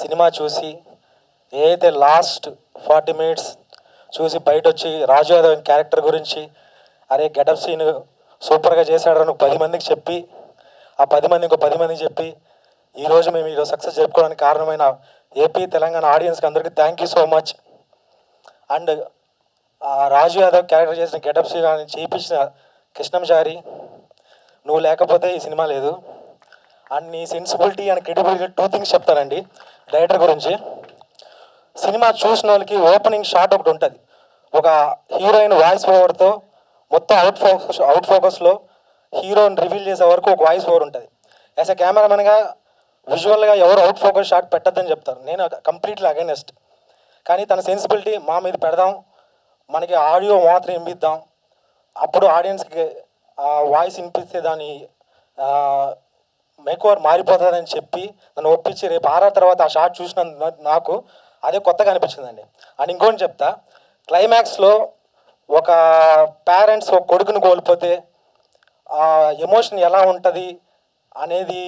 Cinema చూసి ఏదైతే last 40 minutes చూసి బయట వచ్చి రాజు యాదవ్ క్యారెక్టర్ గురించి అరే గెటప్ సీన్ సూపర్గా చేశాడని 10 మందికి చెప్పి ఆ 10 మంది ఇంకో 10 మందికి చెప్పి ఈరోజు మేము ఈరోజు సక్సెస్ చెప్పుకోవడానికి కారణమైన ఏపీ తెలంగాణ ఆడియన్స్కి అందరికీ thank you so much. And Raju Yadav character చేసిన గెటప్ సీన్ చేయించిన కృష్ణంచారి, నువ్వు లేకపోతే ఈ సినిమా లేదు. అండ్ నీ సెన్సిబిలిటీ అండ్ క్రెడిబిలిటీ 2 థింగ్స్ చెప్తానండి డైరెక్టర్ గురించి. సినిమా చూసిన వాళ్ళకి ఓపెనింగ్ షాట్ ఒకటి ఉంటుంది, ఒక హీరోయిన్ వాయిస్ ఓవర్తో మొత్తం అవుట్ ఫోకస్లో హీరోని రివీల్ చేసే వరకు ఒక వాయిస్ ఓవర్ ఉంటుంది. యాజ్ ఎ కెమెరామెన్గా విజువల్గా ఎవరు అవుట్ ఫోకస్ షాట్ పెట్టద్దని చెప్తారు, నేను కంప్లీట్లీ అగైనెస్ట్. కానీ తన సెన్సిబిలిటీ మా మీద పెడదాం, మనకి ఆడియో మాత్రం వినిపిద్దాం, అప్పుడు ఆడియన్స్కి వాయిస్ వినిపిస్తే దాని మేకోవర్ మారిపోతుందని చెప్పి నన్ను ఒప్పించి రేపు తర్వాత ఆ షాట్ చూసిన నాకు అదే కొత్తగా అనిపించిందండి. అండ్ ఇంకోటి చెప్తా, క్లైమాక్స్లో ఒక పేరెంట్స్ ఒక కొడుకుని కోల్పోతే ఆ ఎమోషన్ ఎలా ఉంటుంది అనేది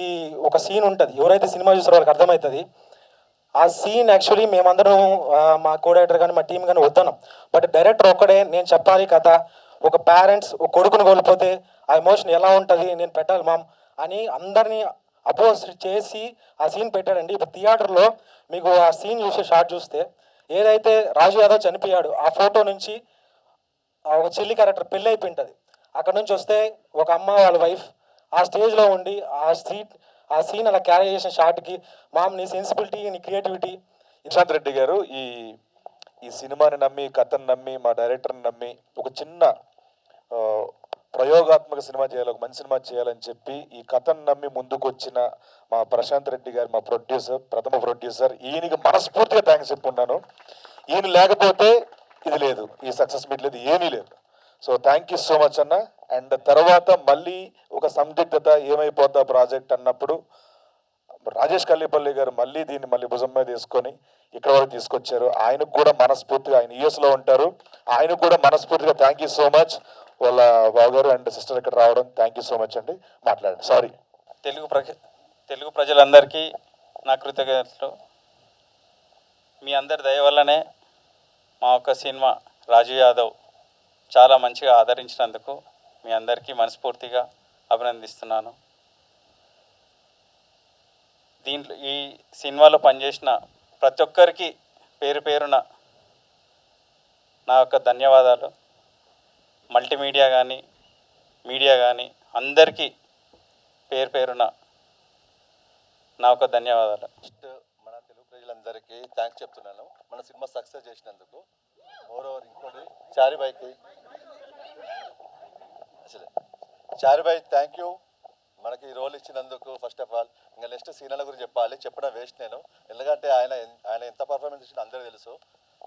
ఒక సీన్ ఉంటుంది, ఎవరైతే సినిమా చూసారో వాళ్ళకి అర్థమవుతుంది. ఆ సీన్ యాక్చువల్లీ మేమందరం మా కో డైరెక్టర్ కానీ మా టీం కానీ వద్దన్నాం, బట్ డైరెక్టర్ ఒక్కడే నేను చెప్పాలి కథ, ఒక పేరెంట్స్ ఒక కొడుకుని కోల్పోతే ఆ ఎమోషన్ ఎలా ఉంటుంది నేను పెట్టాలి మామ్ అని అందరినీ అపోజ్ చేసి ఆ సీన్ పెట్టాడండి. ఇప్పుడు థియేటర్లో మీకు ఆ సీన్ చూసే షాట్ చూస్తే ఏదైతే రాజు యాదవ్ చనిపోయాడు ఆ ఫోటో నుంచి ఒక చెల్లి క్యారెక్టర్ పెళ్ళి అయిపోయింటుంది, అక్కడ నుంచి వస్తే ఒక అమ్మ వాళ్ళ వైఫ్ ఆ స్టేజ్లో ఉండి ఆ సీన్ అలా క్యారీ చేసిన షాట్కి మామ్ నీ సెన్సిబిలిటీ నీ క్రియేటివిటీ. ప్రశాంత్ రెడ్డి గారు ఈ సినిమాని నమ్మి కథను నమ్మి మా డైరెక్టర్ని నమ్మి ఒక చిన్న ప్రయోగాత్మక సినిమా చేయాలి, ఒక మంచి సినిమా చేయాలని చెప్పి ఈ కథను నమ్మి ముందుకు వచ్చిన మా ప్రశాంత్ రెడ్డి గారు, మా ప్రొడ్యూసర్, ప్రథమ ప్రొడ్యూసర్, ఈయనకి మనస్ఫూర్తిగా థ్యాంక్స్ చెప్పుకున్నాను. ఈయన లేకపోతే ఇది లేదు, ఈ సక్సెస్ మీట్ లేదు, ఏమీ లేదు. So thank you so much అన్న. అండ్ తర్వాత మళ్ళీ ఒక సందిగ్ధత ఏమైపోద్దా ప్రాజెక్ట్ అన్నప్పుడు రాజేష్ కల్లిపల్లి గారు మళ్ళీ భుజం మీద తీసుకొని ఇక్కడ వరకు తీసుకొచ్చారు. ఆయనకు కూడా మనస్ఫూర్తిగా, ఆయన యూఎస్లో ఉంటారు, ఆయనకు కూడా మనస్ఫూర్తిగా థ్యాంక్ యూ సో మచ్. వాళ్ళ బావగారు అండ్ సిస్టర్ ఇక్కడ రావడం థ్యాంక్ యూ సో మచ్ అండి. మాట్లాడండి. సారీ. తెలుగు ప్రజలందరికీ నా కృతజ్ఞతలు. మీ అందరి దయ వల్లనే మా ఒక్క సినిమా రాజు యాదవ్ చాలా మంచిగా ఆదరించినందుకు మీ అందరికీ మనస్ఫూర్తిగా అభినందిస్తున్నాను. దీంట్లో ఈ సినిమాలో పనిచేసిన ప్రతి ఒక్కరికి పేరు పేరున నా యొక్క ధన్యవాదాలు. మల్టీమీడియా కానీ మీడియా కానీ అందరికీ పేరు పేరున నా యొక్క ధన్యవాదాలు. మన తెలుగు ప్రజలందరికీ థ్యాంక్స్ చెప్తున్నాను మన సినిమా సక్సెస్ చేసినందుకు. ఓవర్ ఇంకోటి చారిబాయ్ థ్యాంక్ యూ మనకి ఈ రోల్ ఇచ్చినందుకు. ఫస్ట్ ఆఫ్ ఆల్ ఇంకా నెక్స్ట్ సీనాల గురించి చెప్పడం వేస్ట్ నేను, ఎందుకంటే ఆయన ఎంత పర్ఫార్మెన్స్ ఇచ్చినా అందరూ తెలుసు.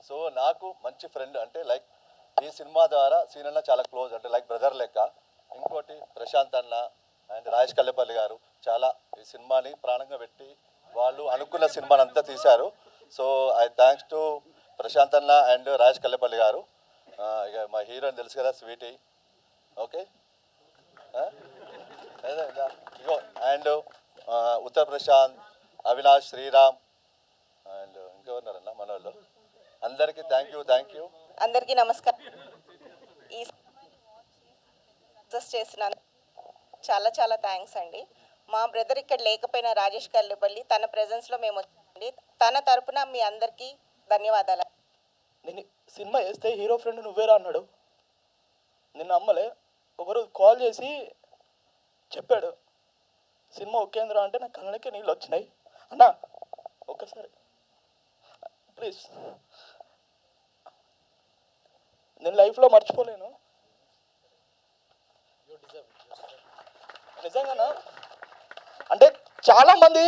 సో నాకు మంచి ఫ్రెండ్ అంటే లైక్ ఈ సినిమా ద్వారా సీనన్న చాలా క్లోజ్, అంటే లైక్ బ్రదర్ లెక్క. ఇంకోటి ప్రశాంత్ అన్న అండ్ రాజేష్ కల్లేపల్లి గారు చాలా ఈ సినిమాని ప్రాణంగా పెట్టి వాళ్ళు అనుకున్న సినిమాని అంతా తీశారు. So I thanks to Prashant అన్న అండ్ రాజేష్ కల్లేపల్లి గారు. ఇక మా హీరోయిన్ తెలుసు కదా స్వీటీ, ఓకే. ఇగో అండ్ ఉత్తర్ ప్రశాంత్, అవినాష్, శ్రీరామ్ అండ్ ఇంకెవరున్నారన్న మన వాళ్ళు. అందరికీ థ్యాంక్ యూ. అందరికీ నమస్కారం. ఈ సక్సెస్ చేసిన చాలా థ్యాంక్స్ అండి. మా బ్రదర్ ఇక్కడ లేకపోయినా రాజేష్ కల్లేపల్లి తన ప్రెజెన్స్లో మేము వచ్చండి, తన తరపున మీ అందరికీ ధన్యవాదాలు. నేను సినిమా వేస్తే హీరో ఫ్రెండ్ నువ్వేరా అన్నాడు, నిన్న అమ్మలే. ఒకరోజు కాల్ చేసి చెప్పాడు సినిమా ఒకేంద్రా అంటే నాకు కళ్ళకే నీళ్ళు వచ్చినాయి. అన్నా ఒక్కసారి ప్లీజ్, నేను లైఫ్లో మర్చిపోలేను నిజంగానా. అంటే చాలామంది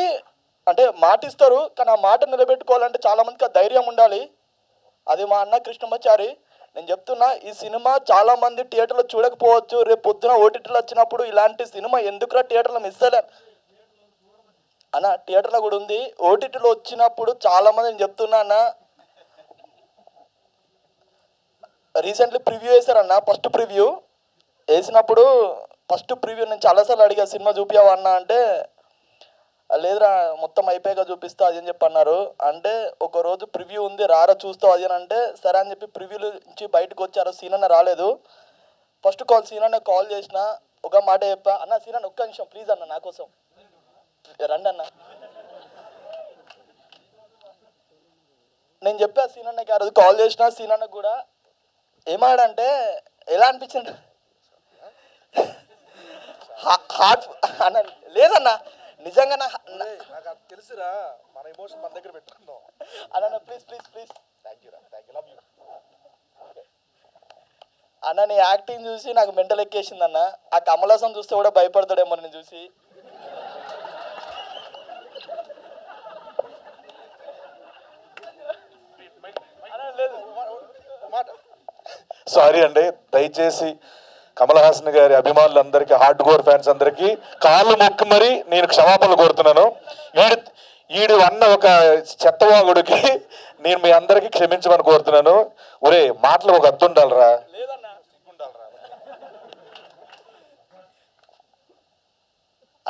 అంటే మాట ఇస్తారు, కానీ ఆ మాట నిలబెట్టుకోవాలంటే చాలామందికి ఆ ధైర్యం ఉండాలి. అది మా అన్న కృష్ణమాచారి. నేను చెప్తున్నా, ఈ సినిమా చాలామంది థియేటర్లో చూడకపోవచ్చు, రేపు పొద్దున ఓటీటీలో వచ్చినప్పుడు ఇలాంటి సినిమా ఎందుకురా థియేటర్లో మిస్ అయ్యలే అన్న, థియేటర్లో కూడా ఉంది. ఓటీటీలో వచ్చినప్పుడు చాలామంది నేను చెప్తున్నా అన్న, రీసెంట్లీ ప్రివ్యూ వేశారన్న. ఫస్ట్ ప్రివ్యూ వేసినప్పుడు నేను చాలాసార్లు అడిగా సినిమా చూపించావా అన్న అంటే లేదురా మొత్తం అయిపోయాక చూపిస్తా అది అని చెప్పి అన్నారు. అంటే ఒక రోజు ప్రివ్యూ ఉంది రారా చూస్తావు అది అని అంటే సరే అని చెప్పి ప్రివ్యూల నుంచి బయటకు వచ్చారు. సీనన్న రాలేదు. ఫస్ట్ కాల్ సీనన్న కాల్ చేసిన ఒక మాట చెప్పా, అన్న సీనన్న ఒక్క నిమిషం ప్లీజ్ అన్న నా కోసం రండి అన్న. నేను చెప్పా సీనన్నకి ఆ రోజు కాల్ చేసిన. సీనన్నకు కూడా ఏమాడంటే ఎలా అనిపించింది హార్ట్ అన్న లేదన్న నిజంగా నాకు తెలుసురా, మన ఎమోషన్ మన దగ్గర పెట్టుకుందాం అన్న. Please please please thank you love you అన్న. నీ యాక్టింగ్ చూసి నాకు మెంటల్ ఎక్కేసింది అన్న. ఆ కమలాసం చూస్తే కూడా భయపడతాడేమో నేను చూసి. సారీ అండి, దయచేసి కమల్ హాసన్ గారి అభిమానులందరికీ, హార్డ్ కోర్ ఫ్యాన్స్ అందరికీ కాళ్ళు మొక్కి మరి నేను క్షమాపణలు కోరుతున్నాను. ఈడు అన్న ఒక చెత్తవాగుడికి నేను మీ అందరికీ క్షమించమని కోరుతున్నాను. ఒరే మాటలు ఒక అర్థం ఉండాలరా.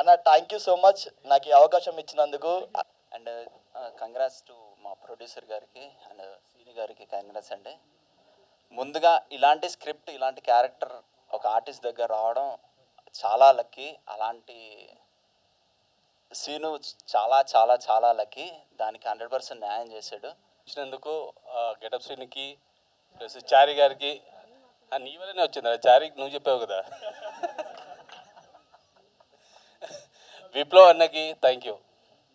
అన్న థ్యాంక్ యూ సో మచ్ నాకు ఈ అవకాశం ఇచ్చినందుకు. అండ్ కంగ్రాట్స్ టు మా ప్రొడ్యూసర్ గారికి అండ్ సీని గారికి కంగ్రాట్స్ అండి. ముందుగా ఇలాంటి స్క్రిప్ట్ ఇలాంటి క్యారెక్టర్ ఒక ఆర్టిస్ట్ దగ్గర రావడం చాలా లక్కీ. అలాంటి సీను చాలా చాలా చాలా లక్కీ. దానికి 100% న్యాయం చేశాడు. ఇచ్చినందుకు గెటప్ సీన్కి ప్లస్ చారి గారికి నీ వల్లనే వచ్చింది. చారికి నువ్వు చెప్పావు కదా. విప్లవ్ అన్నకి thank you.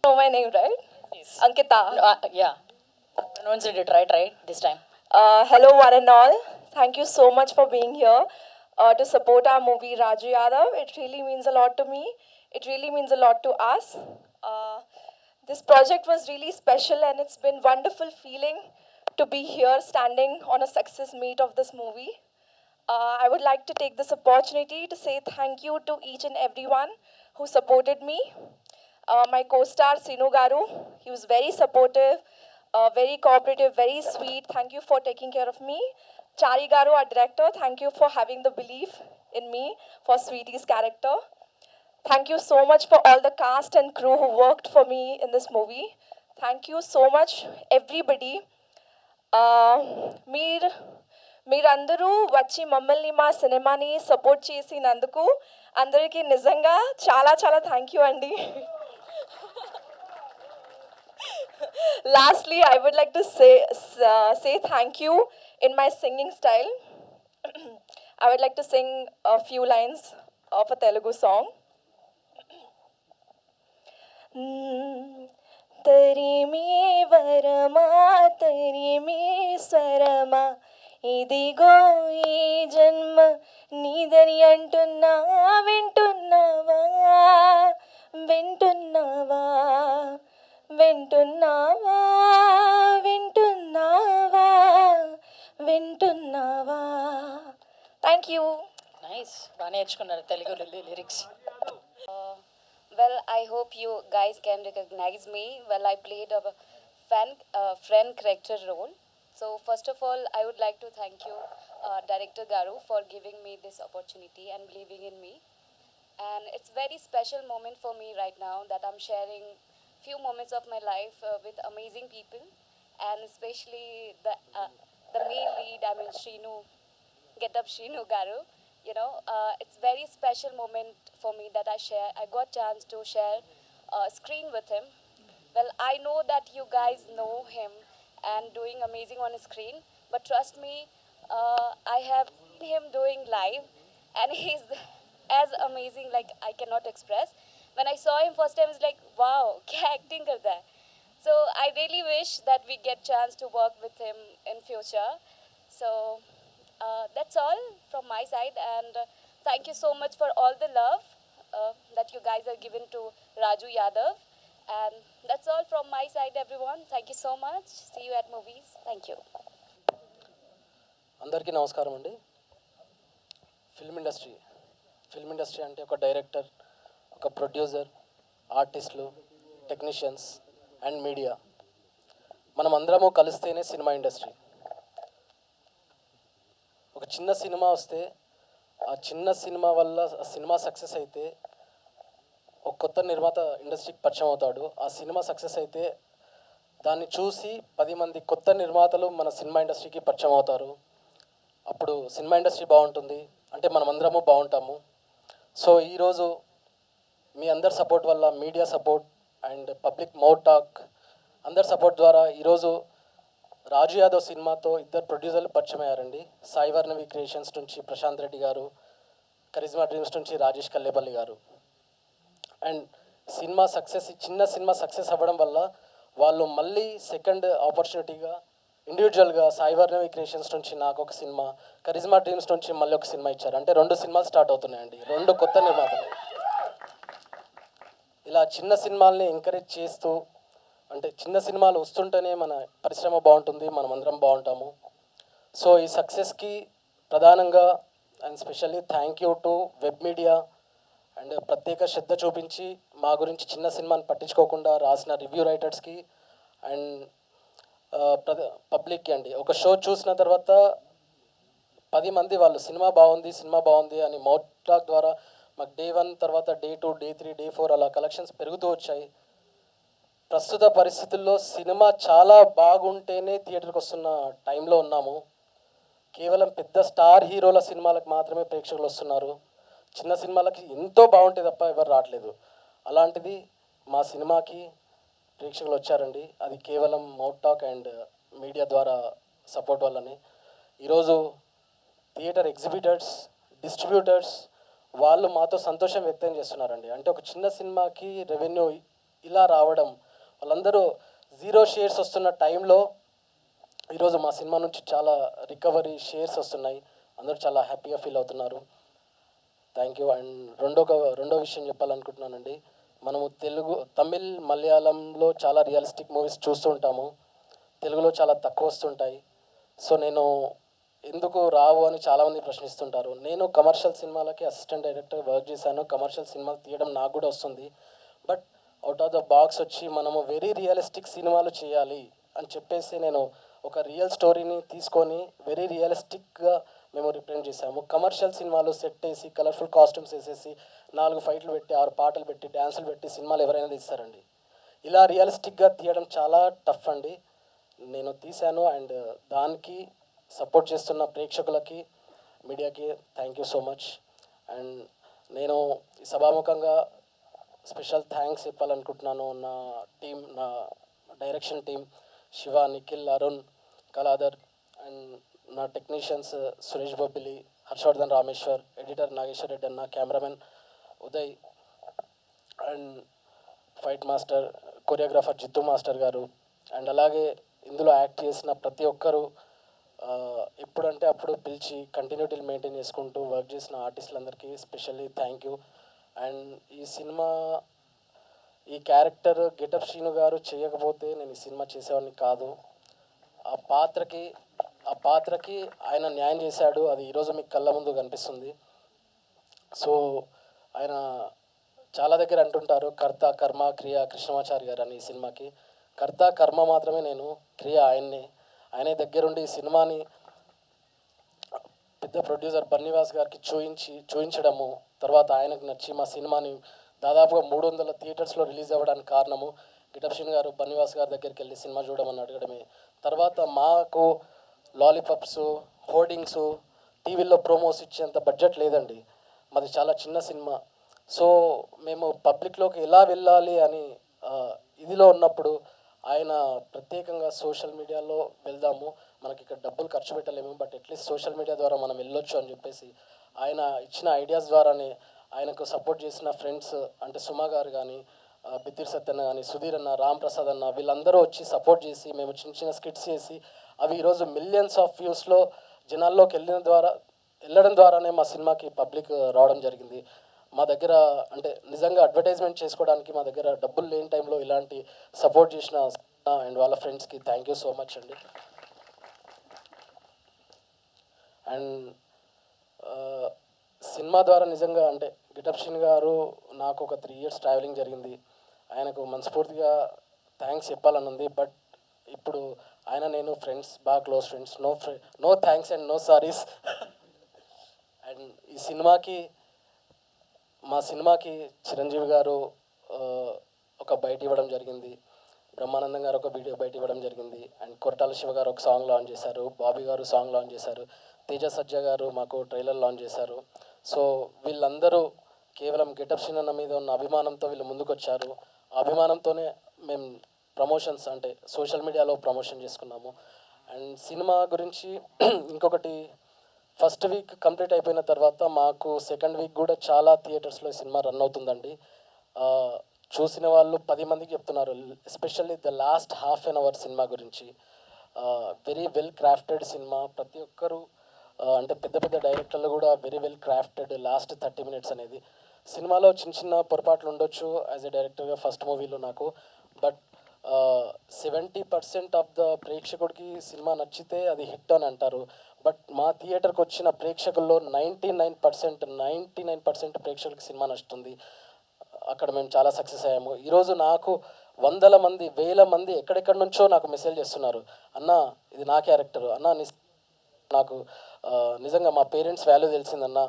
Know my name, right? Yes. Ankita. Yeah, pronounced it right this time. Hello, one and all. Thank you so much for being here to support our movie Raju Yadav. It really means a lot to me. It really means a lot to us. This project was really special, and it's been wonderful feeling to be here standing on a success meet of this movie. I would like to take this opportunity to say thank you to each and everyone who supported me. My co-star Sinu Garu, he was very supportive, very cooperative, very sweet. Thank you for taking care of me. Chari Garu, our director, thank you for having the belief in me for Sweetie's character. Thank you so much for all the cast and crew who worked for me in this movie. Thank you so much, everybody. మీరందరూ వచ్చి మమ్మల్ని మా సినిమాని support చేసినందుకు అందరికీ నిజంగా చాలా చాలా థ్యాంక్ యూ అండి. Lastly, I would like to say thank you in my singing style. I would like to sing a few lines of a Telugu song. తరిమే వరమా తరిమే స్వరమా ఇదిగో ఈ జన్మ నీదని అంటున్నా వింటున్నావా వింటున్నావా వింటున్నావా వింటున్నావా వింటున్నావా. Thank you. Nice. బాగా నేర్చుకున్నారు Telugu lyrics. Well, I hope you guys can recognize me. Well, I played a friend character role. So first of all, I would like to thank you, Director Garu, for giving me this opportunity and believing in me. And it's very special moment for me right now that I'm sharing few moments of my life with amazing people, and especially the main lead, I mean Shrinu, Get Up Shrinu Garu. You know, it's very special moment for me that I got chance to share screen with him. Well, I know that you guys know him and doing amazing on screen, but trust me, I have seen him doing live, and he's as amazing like I cannot express. When I saw him first time, I was like, wow, kya acting karta hai. So I really wish that we get chance to work with him in future. So that's all from my side, and thank you so much for all the love that you guys are given to Raju Yadav. And that's all from my side, everyone. Thank you so much. See you at movies. Thank you. అందరికీ నమస్కారం అండి. Film industry అంటే ఒక director, ఒక producer, ఆర్టిస్టులు, technicians and media మనం అందరము కలిస్తేనే సినిమా ఇండస్ట్రీ. ఒక చిన్న సినిమా వస్తే ఆ చిన్న సినిమా వల్ల ఆ సినిమా సక్సెస్ అయితే ఒక కొత్త నిర్మాత ఇండస్ట్రీకి పరిచయం అవుతాడు. ఆ సినిమా సక్సెస్ అయితే దాన్ని చూసి 10 మంది కొత్త నిర్మాతలు మన సినిమా ఇండస్ట్రీకి పరిచయం అవుతారు. అప్పుడు సినిమా ఇండస్ట్రీ బాగుంటుంది, అంటే మనమందరము బాగుంటాము. సో ఈరోజు మీ అందరి సపోర్ట్ వల్ల, media support and public mouth talk అందరి సపోర్ట్ ద్వారా ఈరోజు రాజు యాదవ్ సినిమాతో 2 ప్రొడ్యూసర్లు పరిచయం అయ్యారండి. సాయి వర్ణవి క్రియేషన్స్ నుంచి ప్రశాంత్ రెడ్డి గారు, కరిజ్మా డ్రీమ్స్ నుంచి రాజేష్ కల్లేపల్లి గారు. అండ్ సినిమా సక్సెస్, చిన్న సినిమా సక్సెస్ అవ్వడం వల్ల వాళ్ళు మళ్ళీ సెకండ్ ఆపర్చునిటీగా ఇండివిజువల్గా సాయి వర్ణవి క్రియేషన్స్ నుంచి నాకు ఒక సినిమా, కరిజ్మా డ్రీమ్స్ నుంచి మళ్ళీ ఒక సినిమా ఇచ్చారు. అంటే 2 సినిమాలు స్టార్ట్ అవుతున్నాయండి, 2 కొత్త నిర్మాతలు. ఇలా చిన్న సినిమాల్ని ఎంకరేజ్ చేస్తూ, అంటే చిన్న సినిమాలు వస్తుంటేనే మన పరిశ్రమ బాగుంటుంది, మనం అందరం బాగుంటాము. సో ఈ సక్సెస్కి ప్రధానంగా and specially thank you to web media and ప్రత్యేక శ్రద్ధ చూపించి మా గురించి చిన్న సినిమాని పట్టించుకోకుండా రాసిన రివ్యూ రైటర్స్కి అండ్ పబ్లిక్కి అండి. ఒక షో చూసిన తర్వాత 10 మంది వాళ్ళు సినిమా బాగుంది అని మౌత్ టాక్ ద్వారా మాకు డే 1 తర్వాత డే 2, డే 3, డే 4 అలా కలెక్షన్స్ పెరుగుతూ వచ్చాయి. ప్రస్తుత పరిస్థితుల్లో సినిమా చాలా బాగుంటేనే థియేటర్కి వస్తున్న టైంలో ఉన్నాము. కేవలం పెద్ద స్టార్ హీరోల సినిమాలకు మాత్రమే ప్రేక్షకులు వస్తున్నారు. చిన్న సినిమాలకి ఎంతో బాగుంటే తప్ప ఎవరు రావట్లేదు. అలాంటిది మా సినిమాకి ప్రేక్షకులు వచ్చారండి. అది కేవలం మౌత్ టాక్ అండ్ మీడియా ద్వారా సపోర్ట్ వల్లనే. ఈరోజు థియేటర్ ఎగ్జిబిటర్స్, డిస్ట్రిబ్యూటర్స్ వాళ్ళు మాతో సంతోషం వ్యక్తం చేస్తున్నారండి. అంటే ఒక చిన్న సినిమాకి రెవెన్యూ ఇలా రావడం, వాళ్ళందరూ 0 షేర్స్ వస్తున్న టైంలో ఈరోజు మా సినిమా నుంచి చాలా రికవరీ షేర్స్ వస్తున్నాయి. అందరూ చాలా హ్యాపీగా ఫీల్ అవుతున్నారు. Thank you. అండ్ రెండో విషయం చెప్పాలనుకుంటున్నానండి. మనము తమిళ్, మలయాళంలో చాలా రియలిస్టిక్ మూవీస్ చూస్తూ ఉంటాము, తెలుగులో చాలా తక్కువ వస్తుంటాయి. సో నేను ఎందుకు రావు అని చాలామంది ప్రశ్నిస్తుంటారు. నేను కమర్షియల్ సినిమాలకి అసిస్టెంట్ డైరెక్టర్ వర్క్ చేశాను. కమర్షియల్ సినిమాలు తీయడం నాకు కూడా వస్తుంది. But out of the box వచ్చి మనము వెరీ రియలిస్టిక్ సినిమాలు చేయాలి అని చెప్పేసి నేను ఒక రియల్ స్టోరీని తీసుకొని వెరీ రియలిస్టిక్గా మేము రిప్రజెంట్ చేసాము. కమర్షియల్ సినిమాలు సెట్ వేసి, కలర్ఫుల్ కాస్ట్యూమ్స్ వేసేసి, 4 ఫైట్లు పెట్టి, 6 పాటలు పెట్టి, డ్యాన్సులు పెట్టి సినిమాలు ఎవరైనా తీస్తారండి. ఇలా రియలిస్టిక్గా తీయడం చాలా టఫ్ అండి. నేను తీశాను. అండ్ దానికి సపోర్ట్ చేస్తున్న ప్రేక్షకులకి, మీడియాకి thank you so much. And నేను ఈ సభాముఖంగా స్పెషల్ థ్యాంక్స్ చెప్పాలనుకుంటున్నాను నా టీం, నా direction team, Shiva, Nikhil, Arun, Kaladhar and నా టెక్నీషియన్స్ సురేష్ బొబ్బిలి, హర్షవర్ధన్ రామేశ్వర్, ఎడిటర్ నాగేశ్వర్ రెడ్డి అన్న, cameraman Uday and fight master, choreographer Jittu master గారు. అండ్ అలాగే ఇందులో యాక్ట్ చేసిన ప్రతి ఒక్కరూ ఎప్పుడంటే అప్పుడు పిలిచి కంటిన్యూటీలు మెయింటైన్ చేసుకుంటూ వర్క్ చేసిన ఆర్టిస్టులందరికీ స్పెషల్లీ థ్యాంక్ యూ. అండ్ ఈ సినిమా, ఈ క్యారెక్టర్ గెటప్ శ్రీను గారు చేయకపోతే నేను ఈ సినిమా చేసేవాడిని కాదు. ఆ పాత్రకి ఆయన న్యాయం చేశాడు. అది ఈరోజు మీకు కళ్ళ ముందు కనిపిస్తుంది. సో ఆయన చాలా దగ్గర అంటుంటారు కర్త, కర్మ, క్రియ కృష్ణమాచారి గారు అని. ఈ సినిమాకి కర్త, కర్మ మాత్రమే నేను, క్రియ ఆయనే దగ్గరుండి ఈ సినిమాని పెద్ద ప్రొడ్యూసర్ బన్నీవాస్ గారికి చూయించడము, తర్వాత ఆయనకు నచ్చి మా సినిమాని దాదాపుగా 300 థియేటర్స్లో రిలీజ్ అవ్వడానికి కారణము గెటప్ శ్రీను గారు బన్నీవాస్ గారి దగ్గరికి వెళ్ళి సినిమా చూడమని అడగడమే. తర్వాత మాకు లాలీపాప్స్, హోర్డింగ్స్, టీవీల్లో ప్రోమోస్ ఇచ్చేంత బడ్జెట్ లేదండి. మాది చాలా చిన్న సినిమా. సో మేము పబ్లిక్లోకి ఎలా వెళ్ళాలి అని ఇదిలో ఉన్నప్పుడు ఆయన ప్రత్యేకంగా సోషల్ మీడియాలో వెళ్దాము, మనకి ఇక్కడ డబ్బులు ఖర్చు పెట్టలేము, బట్ అట్లీస్ట్ సోషల్ మీడియా ద్వారా మనం వెళ్ళొచ్చు అని చెప్పేసి ఆయన ఇచ్చిన ఐడియాస్ ద్వారానే ఆయనకు సపోర్ట్ చేసిన ఫ్రెండ్స్ అంటే సుమా గారు కానీ, బిత్తిరి సత్యన్న కానీ, సుధీర్ అన్న, రామ్ ప్రసాద్ అన్న, వీళ్ళందరూ వచ్చి సపోర్ట్ చేసి మేము చిన్న స్కిట్స్ చేసి అవి ఈరోజు మిలియన్స్ ఆఫ్ వ్యూస్లో జనాల్లోకి వెళ్ళడం ద్వారానే మా సినిమాకి పబ్లిక్ రావడం జరిగింది. మా దగ్గర అంటే నిజంగా అడ్వర్టైజ్మెంట్ చేసుకోవడానికి మా దగ్గర డబ్బులు లేని టైంలో ఇలాంటి సపోర్ట్ చేసిన అండ్ వాళ్ళ ఫ్రెండ్స్కి థ్యాంక్ యూ సో మచ్ అండి. అండ్ సినిమా ద్వారా నిజంగా అంటే గెటప్ శ్రీను గారు నాకు ఒక 3 years ట్రావెలింగ్ జరిగింది. ఆయనకు మనస్ఫూర్తిగా థ్యాంక్స్ చెప్పాలని ఉంది. బట్ ఇప్పుడు ఆయన నేను ఫ్రెండ్స్, బాగా close friends. No thanks and no sorries. And ఈ సినిమాకి మా సినిమాకి చిరంజీవి గారు ఒక బయట ఇవ్వడం జరిగింది, బ్రహ్మానందం గారు ఒక వీడియో బయట ఇవ్వడం జరిగింది, అండ్ కొరటాల శివ గారు ఒక సాంగ్ లాంచ్ చేశారు, బాబీ గారు సాంగ్ లాంచ్ చేశారు, తేజ సజ్జా గారు మాకు ట్రైలర్ లాంచ్ చేశారు. సో వీళ్ళందరూ కేవలం గెటప్ సీన్ అన్న మీద ఉన్న అభిమానంతో వీళ్ళు ముందుకొచ్చారు. ఆ అభిమానంతోనే మేము ప్రమోషన్స్ అంటే సోషల్ మీడియాలో ప్రమోషన్ చేసుకున్నాము. అండ్ సినిమా గురించి ఇంకొకటి, ఫస్ట్ వీక్ కంప్లీట్ అయిపోయిన తర్వాత మాకు సెకండ్ వీక్ కూడా చాలా థియేటర్స్లో సినిమా రన్ అవుతుందండి. చూసిన వాళ్ళు 10 మందికి చెప్తున్నారు, especially the last half an hour cinema గురించి. Very well crafted cinema. ప్రతి ఒక్కరు అంటే పెద్ద పెద్ద డైరెక్టర్లు కూడా very well crafted last 30 minutes అనేది. సినిమాలో చిన్న చిన్న పొరపాట్లు ఉండొచ్చు యాజ్ ఎ డైరెక్టర్గా ఫస్ట్ మూవీలో నాకు, బట్ 70% ఆఫ్ ద ప్రేక్షకుడికి సినిమా నచ్చితే అది హిట్ అని అంటారు. బట్ మా థియేటర్కి వచ్చిన ప్రేక్షకుల్లో 99% ప్రేక్షకులకి సినిమా నచ్చుతుంది. అక్కడ మేము చాలా సక్సెస్ అయ్యాము. ఈరోజు నాకు 100 మంది 1000 మంది ఎక్కడెక్కడి నుంచో నాకు మెసేజ్ చేస్తున్నారు, అన్న ఇది నా క్యారెక్టర్ అన్న, నాకు నిజంగా మా పేరెంట్స్ వాల్యూ తెలిసిందన్న,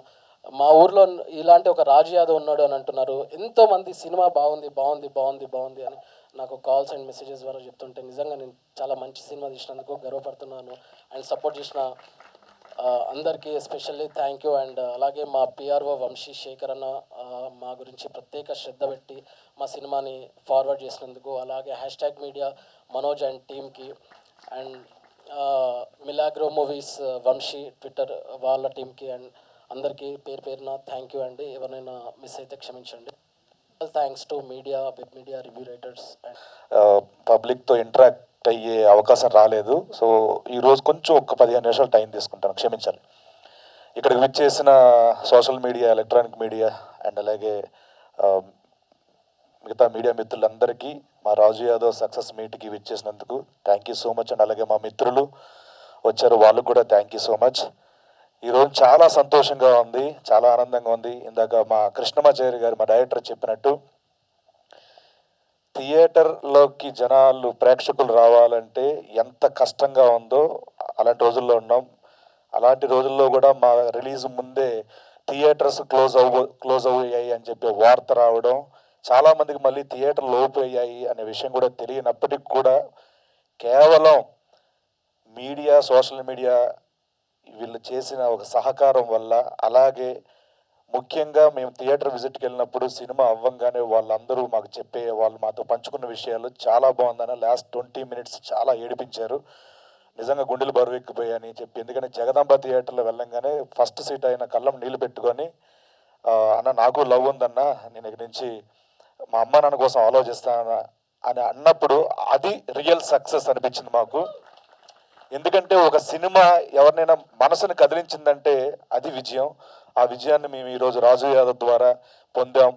మా ఊర్లో ఇలాంటి ఒక రాజు యాదవ్ ఉన్నాడు అని అంటున్నారు. ఎంతోమంది సినిమా బాగుంది బాగుంది బాగుంది బాగుంది అని నాకు కాల్స్ అండ్ మెసేజెస్ ద్వారా చెప్తుంటే నిజంగా నేను చాలా మంచి సినిమా తీసినందుకు గర్వపడుతున్నాను. అండ్ సపోర్ట్ చేసిన అందరికీ ఎస్పెషల్లీ థ్యాంక్ యూ. అండ్ అలాగే మా పిఆర్ఓ వంశీ శేఖర్ అన్న మా గురించి ప్రత్యేక శ్రద్ధ పెట్టి మా సినిమాని ఫార్వర్డ్ చేసినందుకు, అలాగే #మీడియా మనోజ్ అండ్ టీమ్కి, and Milagro movies Vamsi Twitter వాళ్ళ టీంకి, అండ్ అందరికీ పేరు పేరున థ్యాంక్ యూ అండి. ఎవరైనా మిస్ అయితే క్షమించండి. Thanks to media, web media, review writers. పబ్లిక్తో ఇంటరాక్ట్ అయ్యే అవకాశం రాలేదు. సో ఈరోజు కొంచెం ఒక 15 నిమిషాలు టైం తీసుకుంటాను, క్షమించాలి. ఇక్కడికి విచ్చేసిన social media, electronic media and అలాగే మిగతా మీడియా మిత్రులందరికీ మా రాజు యాదవ్ సక్సెస్ మీట్కి విచ్చేసినందుకు thank you so much. And అలాగే మా మిత్రులు వచ్చారు, వాళ్ళకు కూడా థ్యాంక్ యూ సో మచ్. ఈరోజు చాలా సంతోషంగా ఉంది, చాలా ఆనందంగా ఉంది. ఇందాక మా కృష్ణమాచారి గారు మా డైరెక్టర్ చెప్పినట్టు థియేటర్లోకి జనాలు ప్రేక్షకులు రావాలంటే ఎంత కష్టంగా ఉందో అలాంటి రోజుల్లో ఉన్నాం. అలాంటి రోజుల్లో కూడా మా రిలీజ్ ముందే థియేటర్స్ క్లోజ్ అయ్యాయి అని చెప్పి వార్త రావడం, చాలామందికి మళ్ళీ థియేటర్లు ఓపెన్ అయ్యాయి అనే విషయం కూడా తెలియనప్పటికి కూడా కేవలం మీడియా, సోషల్ మీడియా వీళ్ళు చేసిన ఒక సహకారం వల్ల, అలాగే ముఖ్యంగా మేము థియేటర్ విజిట్కి వెళ్ళినప్పుడు సినిమా అవ్వంగానే వాళ్ళందరూ మాకు వాళ్ళు మాతో పంచుకున్న విషయాలు చాలా బాగుందని. లాస్ట్ 20 minutes చాలా ఏడిపించారు, నిజంగా గుండెలు బరువెక్కిపోయాయని చెప్పి. ఎందుకంటే జగదాంబ థియేటర్లో వెళ్ళంగానే ఫస్ట్ సీట్ అయిన కళ్ళం నీళ్ళు పెట్టుకొని, అన్న నాకు లవ్ ఉందన్న, నేను ఇక్కడి నుంచి మా అమ్మ నాన్న కోసం ఆలోచిస్తాను అని అన్నప్పుడు అది రియల్ సక్సెస్ అనిపించింది మాకు. ఎందుకంటే ఒక సినిమా ఎవరినైనా మనసుని కదిలించిందంటే అది విజయం. ఆ విజయాన్ని మేము ఈరోజు రాజు యాదవ్ ద్వారా పొందాం.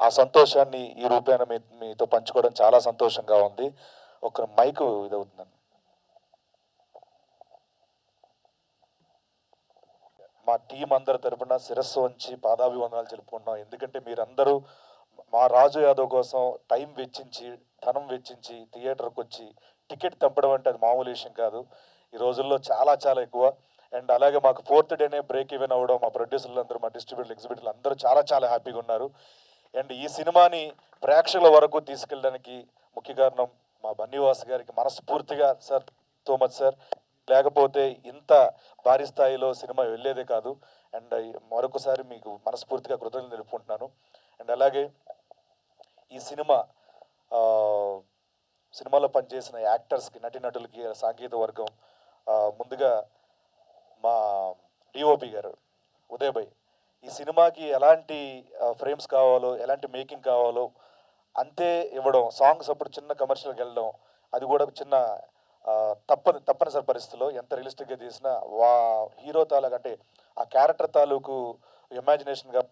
ఆ సంతోషాన్ని ఈ రూపేణ మీతో పంచుకోవడం చాలా సంతోషంగా ఉంది. ఒక మైకు ఇదవుతుందండి. మా టీం అందరి తరపున శిరస్సు వంచి పాదాభివందనాలు తెలుపుకుంటున్నాం. ఎందుకంటే మీరందరూ మా రాజు యాదవ్ కోసం టైం వెచ్చించి, ధనం వెచ్చించి థియేటర్కి వచ్చి టికెట్ తెంపడం అంటే అది మామూలు విషయం కాదు. ఈ రోజుల్లో చాలా చాలా ఎక్కువ. అండ్ అలాగే మాకు 4th డేనే బ్రేక్ ఈవెన్ అవ్వడం, మా ప్రొడ్యూసర్లు అందరూ, మా డిస్ట్రిబ్యూటర్లు, ఎగ్జిబిటర్లు అందరూ చాలా చాలా హ్యాపీగా ఉన్నారు. అండ్ ఈ సినిమాని ప్రేక్షకుల వరకు తీసుకెళ్ళడానికి ముఖ్య కారణం మా బన్నీవాస్ గారికి మనస్ఫూర్తిగా సార్ సో మచ్ సార్, లేకపోతే ఇంత భారీ స్థాయిలో సినిమా వెళ్ళేదే కాదు. అండ్ మరొకసారి మీకు మనస్ఫూర్తిగా కృతజ్ఞతలు తెలుపుకుంటున్నాను. అండ్ అలాగే ఈ సినిమాలో పనిచేసిన యాక్టర్స్కి, నటీనటులకి, సాంకేతిక వర్గం, ముందుగా మా డిఓపి గారు ఉదయ్ భాయ్, ఈ సినిమాకి ఎలాంటి ఫ్రేమ్స్ కావాలో, ఎలాంటి మేకింగ్ కావాలో అంతే ఇవ్వడం. సాంగ్స్ అప్పుడు చిన్న కమర్షియల్కి వెళ్ళడం, అది కూడా చిన్న తప్పనిసరి పరిస్థితుల్లో ఎంత రియలిస్టిక్గా చేసినా హీరో తాలూకు అంటే ఆ క్యారెక్టర్ తాలూకు ఇమాజినేషన్గా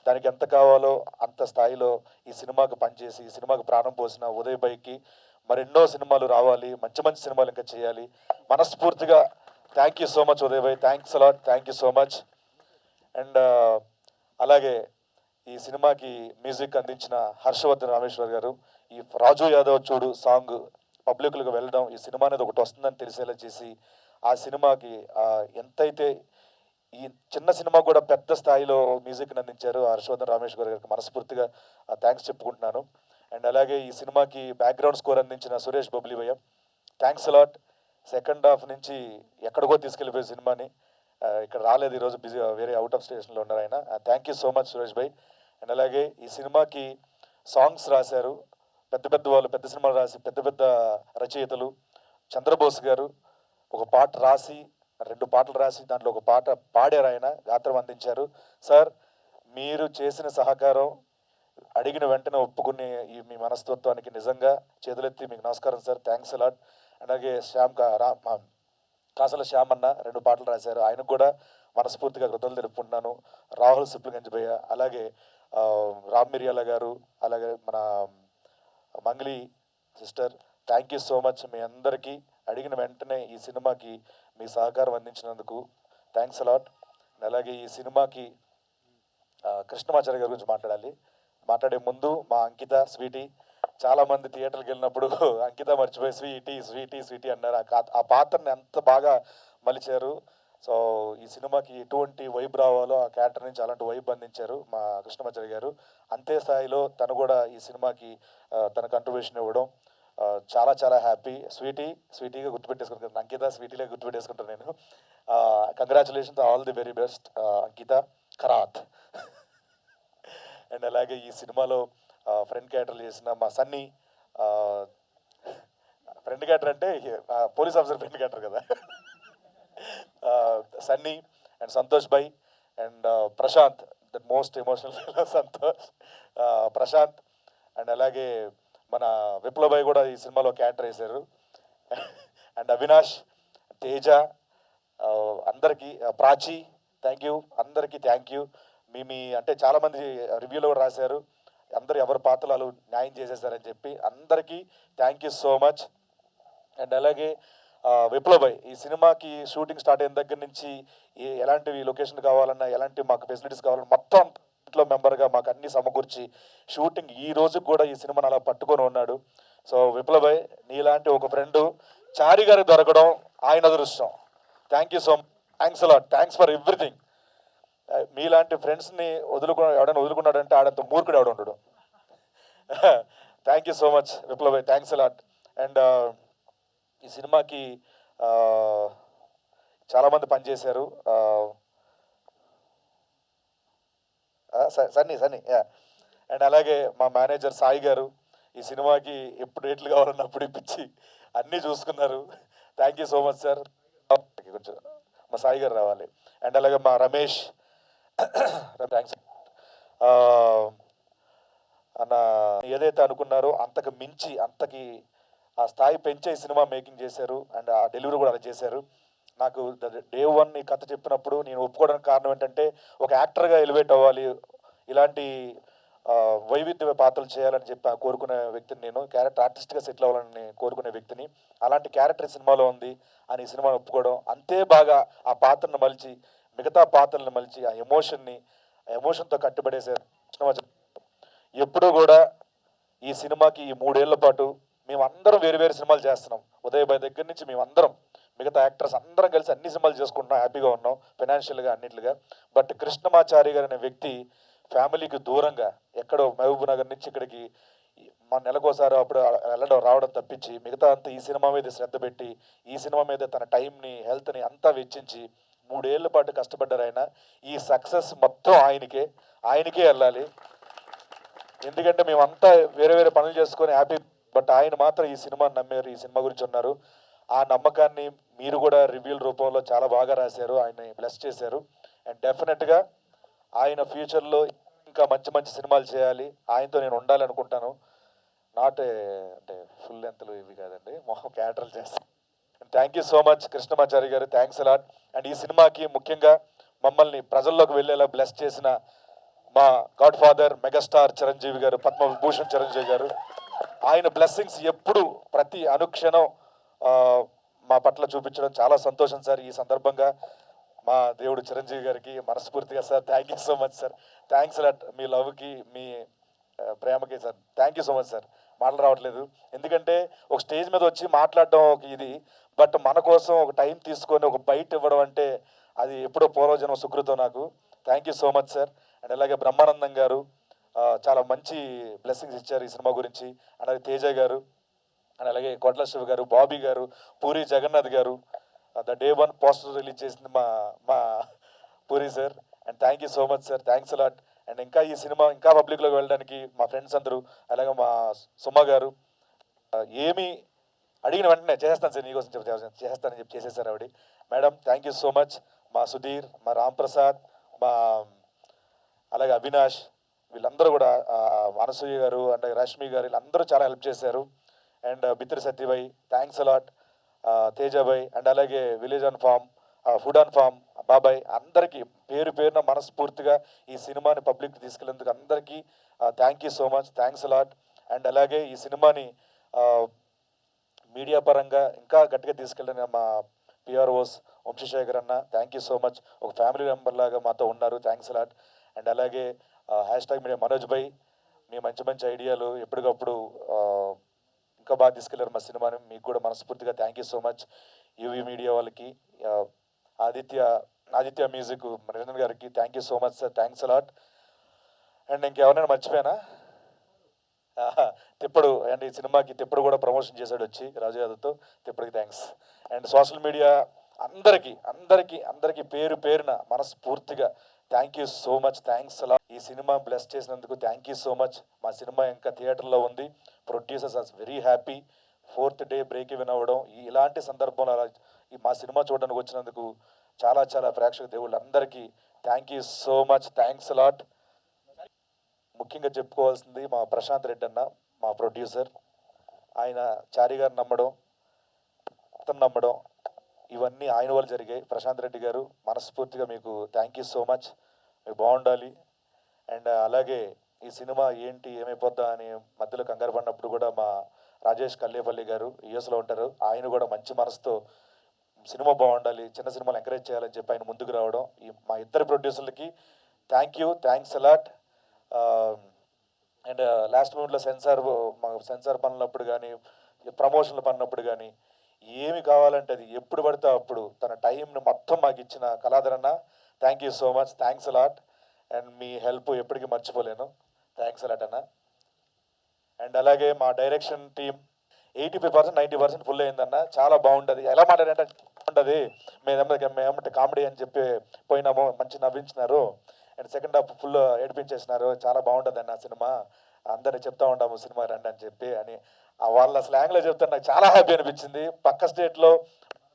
దానికి ఎంత కావాలో అంత స్థాయిలో ఈ సినిమాకి పనిచేసి ఈ సినిమాకి ప్రాణం పోసిన ఉదయ్ భాయ్కి మరెన్నో సినిమాలు రావాలి, మంచి మంచి సినిమాలు ఇంకా చేయాలి. మనస్ఫూర్తిగా thank you so much Uday Bhai, thanks a lot, thank you so much. And అలాగే ఈ సినిమాకి మ్యూజిక్ అందించిన హర్షవర్ధన్ రామేశ్వర్ గారు, ఈ రాజు యాదవ్ చూడు సాంగ్ పబ్లిక్లకు వెళ్ళడం, ఈ సినిమా అనేది ఒకటి వస్తుందని తెలిసేలా చేసి ఆ సినిమాకి ఎంతైతే ఈ చిన్న సినిమా కూడా పెద్ద స్థాయిలో మ్యూజిక్ని అందించారు హర్షవర్ధన్ రామేష్ గారికి మనస్ఫూర్తిగా థ్యాంక్స్ చెప్పుకుంటున్నాను. అండ్ అలాగే ఈ సినిమాకి బ్యాక్గ్రౌండ్ స్కోర్ అందించిన సురేష్ బబ్లీ భయ్య, థ్యాంక్స్ అలాట్. సెకండ్ హాఫ్ నుంచి ఎక్కడికో తీసుకెళ్ళిపోయే సినిమాని ఇక్కడ రాలేదు, ఈరోజు బిజీ వేరే అవుట్ ఆఫ్ స్టేషన్లో ఉన్నారు ఆయన. Thank you so much Suresh Bhai. And అలాగే ఈ సినిమాకి సాంగ్స్ రాశారు పెద్ద పెద్ద వాళ్ళు, పెద్ద సినిమాలు రాసి పెద్ద పెద్ద రచయితలు. చంద్రబోస్ గారు ఒక పాట రాసి 2 పాటలు రాసి దాంట్లో ఒక పాట పాడారు, ఆయన గాత్రం అందించారు. సార్ మీరు చేసిన సహకారం అడిగిన వెంటనే ఒప్పుకునే ఈ మీ మనస్తత్వానికి నిజంగా చేతులెత్తి మీకు నమస్కారం సార్, థ్యాంక్స్ అలాట్. అలాగే కాసల శ్యామ్ అన్న 2 పాటలు రాశారు, ఆయనకు కూడా మనస్ఫూర్తిగా కృతజ్ఞతలు తెలుపుకుంటున్నాను. రాహుల్ సిప్లిగంజ్ భయ్య, అలాగే రామ్ మిరియాల గారు, అలాగే మన Mangli sister, thank you so much. మీ అందరికీ అడిగిన వెంటనే ఈ సినిమాకి మీ సహకారం అందించినందుకు థ్యాంక్స్ అలాట్. అలాగే ఈ సినిమాకి కృష్ణమాచార్య గారి గురించి మాట్లాడే ముందు మా అంకిత స్వీటీ, చాలామంది థియేటర్కి వెళ్ళినప్పుడు అంకిత మర్చిపోయి స్వీటీ స్వీటీ స్వీటీ అన్నారు. ఆ పాత్రని ఎంత బాగా మలిచారు. సో ఈ సినిమాకి ఎటువంటి వైబ్ రావాలో ఆ క్యారెక్టర్ నుంచి అలాంటి వైబ్ అందించారు మా కృష్ణమాచార్య గారు. అంతే స్థాయిలో తను కూడా ఈ సినిమాకి తన కంట్రిబ్యూషన్ ఇవ్వడం చాలా చాలా హ్యాపీ. స్వీటీగా గుర్తుపెట్టేసుకుంటాను, అంకిత స్వీటీగా గుర్తుపెట్టేసుకుంటాను నేను. Congratulations, all the very best Ankita Kharat. And అలాగే ఈ సినిమాలో ఫ్రెండ్ క్యారెక్టర్లు చేసిన మా సన్నీ, ఫ్రెండ్ క్యారెక్టర్ అంటే పోలీస్ ఆఫీసర్ ఫ్రెండ్ క్యారెక్టర్ కదా, Sunny and Santosh bhai and Prashanth, the most emotional Santosh, Prashanth. And అలాగే మన విప్లవ్ భాయ్ కూడా ఈ సినిమాలో క్యారెక్టర్ వేశారు. అండ్ అవినాష్, తేజ, అందరికీ, ప్రాచీ, థ్యాంక్ యూ, అందరికీ థ్యాంక్ యూ. మీ అంటే చాలామంది రివ్యూలో కూడా రాశారు, అందరు ఎవరి పాత్రలు న్యాయం చేసేసారని చెప్పి, అందరికీ thank you so much. And అలాగే విప్లవ్ భాయ్, ఈ సినిమాకి షూటింగ్ స్టార్ట్ అయిన దగ్గర నుంచి ఎలాంటివి లొకేషన్ కావాలన్నా, ఎలాంటి మాకు ఫెసిలిటీస్ కావాలన్నా మొత్తం ఇంట్లో మెంబర్గా మాకు అన్ని సమకూర్చి షూటింగ్ ఈ రోజు కూడా ఈ సినిమాని అలా పట్టుకొని ఉన్నాడు. సో విప్లవ్ భాయ్, నీలాంటి ఒక ఫ్రెండ్ చారి గారికి దొరకడం ఆయన అదృష్టం. Thank you so much, thanks a lot, thanks for everything. మీలాంటి ఫ్రెండ్స్ని ఎవడైనా వదులుకున్నాడంటే ఆడంత మూర్ఖుడు ఎవడ ఉండడు. Thank you so much Viplav Bhai, thanks a lot. And ఈ సినిమాకి చాలామంది పనిచేశారు. సన్నీ అండ్ అలాగే మా మేనేజర్ సాయి గారు ఈ సినిమాకి ఎప్పుడు రేట్లు కావాలన్నప్పుడు ఇప్పించి అన్నీ చూసుకున్నారు. Thank you so much sir. కొంచెం మా సాయి గారు రావాలి. అండ్ అలాగే మా రమేష్, థ్యాంక్స్ అన్న. ఏదైతే అనుకున్నారో అంతకు మించి, అంతకి ఆ స్థాయి పెంచే ఈ సినిమా మేకింగ్ చేశారు. అండ్ ఆ డెలివరీ కూడా అలా చేశారు. నాకు డే 1 ఈ కథ చెప్పినప్పుడు నేను ఒప్పుకోవడానికి కారణం ఏంటంటే, ఒక యాక్టర్గా ఎలివేట్ అవ్వాలి, ఇలాంటి వైవిధ్య పాత్రలు చేయాలని చెప్పి కోరుకునే వ్యక్తిని నేను, క్యారెక్టర్ ఆర్టిస్ట్గా సెటిల్ అవ్వాలని కోరుకునే వ్యక్తిని. అలాంటి క్యారెక్టర్ సినిమాలో ఉంది అని ఈ సినిమాను ఒప్పుకోవడం, అంతే బాగా ఆ పాత్రను మలిచి, మిగతా పాత్రలను మలిచి, ఆ ఎమోషన్తో కట్టుబడేసారు. ఎప్పుడూ కూడా ఈ సినిమాకి ఈ 3 ఏళ్ల పాటు మేమందరం వేరు వేరు సినిమాలు చేస్తున్నాం. ఉదయ్ భాయ్ దగ్గర నుంచి మేమందరం, మిగతా యాక్టర్స్ అందరం కలిసి అన్ని సినిమాలు చేసుకుంటున్నాం, హ్యాపీగా ఉన్నాం ఫైనాన్షియల్గా అన్నిట్లుగా. బట్ కృష్ణమాచారి గారు అనే వ్యక్తి ఫ్యామిలీకి దూరంగా ఎక్కడో మహబూబ్ నగర్ నుంచి ఇక్కడికి మా నెలకోసారి అప్పుడు రావడం తప్పించి మిగతా అంతా ఈ సినిమా మీద శ్రద్ధ పెట్టి, ఈ సినిమా మీద తన టైంని, హెల్త్ని అంతా వెచ్చించి 3 ఏళ్ల పాటు కష్టపడ్డారు ఆయన. ఈ సక్సెస్ మొత్తం ఆయనకే వెళ్ళాలి. ఎందుకంటే మేమంతా వేరే వేరే పనులు చేసుకొని హ్యాపీ, బట్ ఆయన మాత్రం ఈ సినిమాని నమ్మారు, ఈ సినిమా గురించి ఉన్నారు. ఆ నమ్మకాన్ని మీరు కూడా రివ్యూల రూపంలో చాలా బాగా రాశారు, ఆయన్ని బ్లెస్ చేశారు. అండ్ డెఫినెట్గా ఆయన ఫ్యూచర్లో ఇంకా మంచి మంచి సినిమాలు చేయాలి, ఆయనతో నేను ఉండాలనుకుంటాను. నాట్ అంటే ఫుల్ లెంత్లు ఇవి కాదండి, మొహం క్యారెక్టర్లు చేస్తాను. Thank you so much Krishnamachari గారు, థ్యాంక్స్ అలాట్. అండ్ ఈ సినిమాకి ముఖ్యంగా మమ్మల్ని ప్రజల్లోకి వెళ్ళేలా బ్లెస్ చేసిన మా గాడ్ ఫాదర్ మెగాస్టార్ చిరంజీవి గారు, పద్మవిభూషణ్ చిరంజీవి గారు, ఆయన బ్లెస్సింగ్స్ ఎప్పుడు ప్రతి అనుక్షణం మా పట్ల చూపించడం చాలా సంతోషం సార్. ఈ సందర్భంగా మా దేవుడు చిరంజీవి గారికి మనస్ఫూర్తిగా sir thank you so much sir, thanks a lot. మీ లవ్కి, మీ ప్రేమకి sir thank you so much sir. మాటలు రావట్లేదు, ఎందుకంటే ఒక స్టేజ్ మీద వచ్చి మాట్లాడడం ఒక ఇది, బట్ మన కోసం ఒక టైం తీసుకొని ఒక బయట ఇవ్వడం అంటే అది ఎప్పుడో పూర్వజన్మ సుకృతం నాకు. Thank you so much sir. And అలాగే బ్రహ్మానందం గారు చాలా మంచి బ్లెస్సింగ్స్ ఇచ్చారు ఈ సినిమా గురించి. అండ్ అలాగే తేజ గారు, అండ్ అలాగే కొట్ల శివ గారు, బాబీ గారు, పూరి జగన్నాథ్ గారు, ద డే 1 పోస్టర్ రిలీజ్ చేసింది మా puri sir. And thank you so much sir, thanks a lot. And ఇంకా ఈ సినిమా ఇంకా పబ్లిక్లోకి వెళ్ళడానికి మా ఫ్రెండ్స్ అందరూ, అలాగే మా సుమ గారు ఏమి అడిగిన వెంటనే చేసేస్తాను సార్, నీకోసం చేసేస్తానని చెప్పి చేసేసారు ఆవిడ. Madam thank you so much. మా సుధీర్, మా రామ్ ప్రసాద్, మా అలాగే అవినాష్, వీళ్ళందరూ కూడా అనసూయ గారు అండ్ రష్మి గారు, వీళ్ళందరూ చాలా హెల్ప్ చేశారు. And Bithiri Satyabhai thanks a lot, Tejabhai, and అలాగే village on farm, food on farm బాబాయ్, అందరికీ పేరు పేరున మనస్ఫూర్తిగా ఈ సినిమాని పబ్లిక్ తీసుకెళ్ళేందుకు అందరికీ thank you so much, thanks a lot. And అలాగే ఈ సినిమాని మీడియా పరంగా ఇంకా గట్టిగా తీసుకెళ్ళిన మా పిఆర్ఓస్ వంశీశేఖర్ అన్న, థ్యాంక్ యూ సో మచ్. ఒక ఫ్యామిలీ మెంబర్ లాగా మాతో ఉన్నారు, థ్యాంక్స్ అలాట్. అండ్ అలాగే #మీడియా మనోజ్ భాయ్, మీ మంచి మంచి ఐడియాలు ఎప్పటికప్పుడు ఇంకా బాగా తీసుకెళ్లారు మా సినిమాని, మీకు కూడా మనస్ఫూర్తిగా thank you so much. UV media వాళ్ళకి, ఆదిత్య మ్యూజిక్ నిరంజన్ గారికి thank you so much sir, thanks a lot. And ఇంకెవరైనా మర్చిపోయానా? తిప్పుడు, అండ్ ఈ సినిమాకి తిప్పుడు కూడా ప్రమోషన్ చేశాడు వచ్చి రాజు యాదవ్తో, తిప్పడికి థ్యాంక్స్. అండ్ సోషల్ మీడియా అందరికీ పేరు పేరున మనస్ఫూర్తిగా thank you so much, thanks అలా. ఈ సినిమా బ్లెస్ చేసినందుకు థ్యాంక్ యూ సో మచ్. మా సినిమా ఇంకా థియేటర్లో ఉంది, producers are very happy. 4th day break even అవ్వడం, ఇలాంటి సందర్భంలో అలా మా సినిమా చూడడానికి వచ్చినందుకు చాలా ప్రేక్షక దేవుళ్ళు అందరికీ thank you so much, thanks a lot. ముఖ్యంగా చెప్పుకోవాల్సింది మా ప్రశాంత్ రెడ్డి అన్న, మా ప్రొడ్యూసర్. ఆయన చారి గారు నమ్మడం, అతను నమ్మడం, ఇవన్నీ ఆయన వల్ల జరిగాయి. ప్రశాంత్ రెడ్డి గారు మనస్ఫూర్తిగా మీకు థ్యాంక్ యూ సో మచ్, మీకు బాగుండాలి. అండ్ అలాగే ఈ సినిమా ఏంటి ఏమైపోద్దా అని మధ్యలో కంగారు పడినప్పుడు కూడా మా రాజేష్ కల్లేపల్లి గారు యూఎస్లో ఉంటారు, ఆయన కూడా మంచి మనసుతో సినిమా బాగుండాలి, చిన్న సినిమాలు ఎంకరేజ్ చేయాలని చెప్పి ఆయన ముందుకు రావడం, ఈ మా ఇద్దరు ప్రొడ్యూసర్లకి thank you, thanks a lot. And last మూమెంట్లో సెన్సార్ పనులప్పుడు కానీ, ప్రమోషన్లు పడినప్పుడు కానీ, ఏమి కావాలంటే అది ఎప్పుడు పడితే అప్పుడు తన టైంని మొత్తం మాకు ఇచ్చిన కళాధర్ అన్న, thank you so much, thanks a lot. And me help ఎప్పటికీ మర్చిపోలేను, థ్యాంక్స్ అలాట్ అన్న. అండ్ అలాగే మా డైరెక్షన్ టీం 85% 90% ఫుల్ అయిందన్న, చాలా బాగుంటుంది. ఎలా మాట్లాడంటే ఉంటుంది, మేమేమంటే కామెడీ అని చెప్పి పోయినాము, మంచి నవ్వించినారు. అండ్ సెకండ్ హాఫ్ ఫుల్ ఏడిపించేసినారు, చాలా బాగుంటుంది అన్న సినిమా, అందరినీ చెప్తా ఉంటాము సినిమా రండి అని చెప్పి అని వాళ్ళ స్లాంగ్లో చెప్తే నాకు చాలా హ్యాపీ అనిపించింది. పక్క స్టేట్లో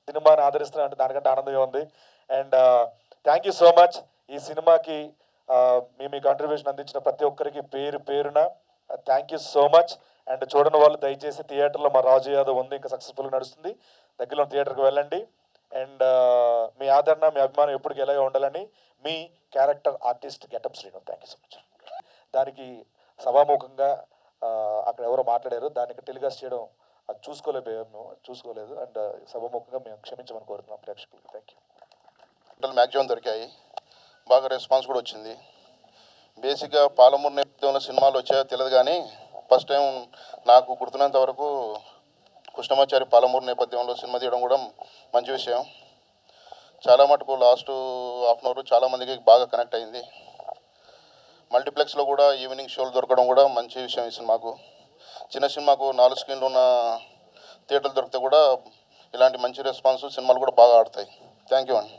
సినిమాని ఆదరిస్తున్నా అంటే దానికంటే ఆనందంగా ఉంది. And thank you so much. ఈ సినిమాకి మీ కాంట్రిబ్యూషన్ అందించిన ప్రతి ఒక్కరికి పేరు పేరున thank you so much. And చూడని వాళ్ళు దయచేసి థియేటర్లో మా రాజు యాదవ్ ఉంది, ఇంకా సక్సెస్ఫుల్గా నడుస్తుంది, దగ్గరలో థియేటర్కి వెళ్ళండి. అండ్ మీ ఆదరణ, మీ అభిమానం ఎప్పటికీ ఎలాగే ఉండాలని మీ character artist getup Srinu. Thank you so much. దానికి సభాముఖంగా అక్కడ ఎవరో మాట్లాడారు, దానికి టెలికాస్ట్ చేయడం అది చూసుకోలేదు. అండ్ సభాముఖంగా మేము క్షమించమని కోరుతున్నాం ప్రేక్షకులకి. Thank you. మ్యాక్సిమం దొరికాయి, బాగా రెస్పాన్స్ కూడా వచ్చింది. బేసిక్గా పాలమూరు నేపథ్యంలో సినిమాలు వచ్చాయో తెలియదు, కానీ ఫస్ట్ టైం నాకు గుర్తున్నంత వరకు కృష్ణమాచారి పాలమూరు నేపథ్యంలో సినిమా తీయడం కూడా మంచి విషయం. చాలా మటుకు లాస్ట్ హాఫ్ అన్ అవర్ చాలామందికి బాగా కనెక్ట్ అయింది. మల్టీప్లెక్స్లో కూడా ఈవినింగ్ షోలు దొరకడం కూడా మంచి విషయం. ఈ సినిమాకు, చిన్న సినిమాకు 4 స్క్రీన్లు ఉన్న థియేటర్లు దొరికితే కూడా ఇలాంటి మంచి రెస్పాన్స్ సినిమాలు కూడా బాగా ఆడతాయి. థ్యాంక్ యూ అండి.